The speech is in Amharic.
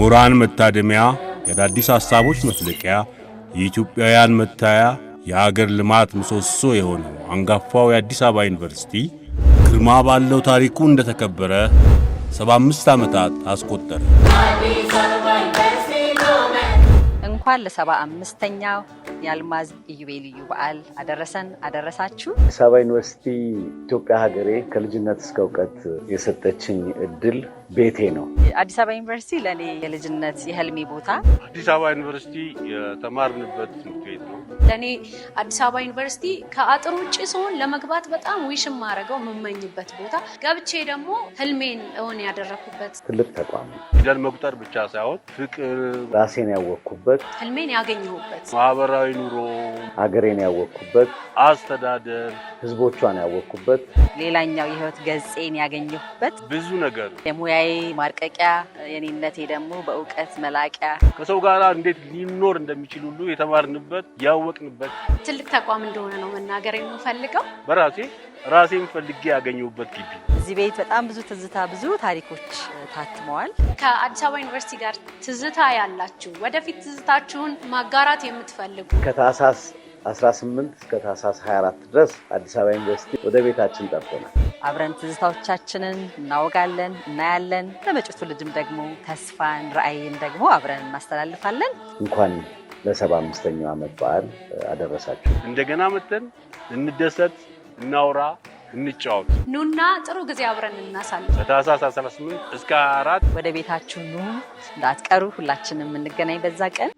የምሁራን መታደሚያ፣ የአዳዲስ ሐሳቦች መፍለቂያ፣ የኢትዮጵያውያን መታያ፣ የአገር ልማት ምሰሶ የሆነው አንጋፋው የአዲስ አበባ ዩኒቨርሲቲ ግርማ ባለው ታሪኩ እንደተከበረ 75 ዓመታት አስቆጠረ። እንኳን ለ75ኛው የአልማዝ ኢዮቤልዩ በዓል አደረሰን አደረሳችሁ። አዲስ አበባ ዩኒቨርሲቲ ኢትዮጵያ ሀገሬ ከልጅነት እስከ እውቀት የሰጠችኝ እድል ቤቴ ነው። አዲስ አበባ ዩኒቨርሲቲ ለኔ የልጅነት የህልሜ ቦታ። አዲስ አበባ ዩኒቨርሲቲ የተማርንበት ትምህርት ቤት ነው። ለኔ አዲስ አበባ ዩኒቨርሲቲ ከአጥር ውጪ ሲሆን ለመግባት በጣም ዊሽም ማረገው የምመኝበት ቦታ፣ ገብቼ ደግሞ ህልሜን እውን ያደረኩበት ትልቅ ተቋም ነው። ፊደል መቁጠር ብቻ ሳይሆን ፍቅር፣ ራሴን ያወቅኩበት፣ ህልሜን ያገኘሁበት፣ ማህበራዊ ኑሮ፣ ሀገሬን ያወቅኩበት፣ አስተዳደር፣ ህዝቦቿን ያወቅኩበት፣ ሌላኛው የህይወት ገጽን ያገኘሁበት ብዙ ነገር የሙያዬ ማርቀቂያ፣ የኔነቴ ደግሞ በእውቀት መላቂያ፣ ከሰው ጋር እንዴት ሊኖር እንደሚችል ሁሉ የተማርንበት ያወቅንበት ትልቅ ተቋም እንደሆነ ነው መናገር የምፈልገው። ራሴን ፈልጌ ያገኘሁበት ግቢ። እዚህ ቤት በጣም ብዙ ትዝታ፣ ብዙ ታሪኮች ታትመዋል። ከአዲስ አበባ ዩኒቨርሲቲ ጋር ትዝታ ያላችሁ፣ ወደፊት ትዝታችሁን ማጋራት የምትፈልጉ ከታህሳስ 18 እስከ ታህሳስ 24 ድረስ አዲስ አበባ ዩኒቨርሲቲ ወደ ቤታችን ጠርቶናል። አብረን ትዝታዎቻችንን እናወጋለን፣ እናያለን። ለመጪው ትውልድም ደግሞ ተስፋን፣ ራዕይን ደግሞ አብረን እናስተላልፋለን። እንኳን ለ75ኛው ዓመት በዓል አደረሳችሁ። እንደገና መተን እንደሰት፣ እናውራ፣ እንጫወት። ኑና ጥሩ ጊዜ አብረን እናሳልፍ። ከታህሳስ 18 እስከ 24 ወደ ቤታችሁ ኑ፣ እንዳትቀሩ። ሁላችንም እንገናኝ በዛ ቀን።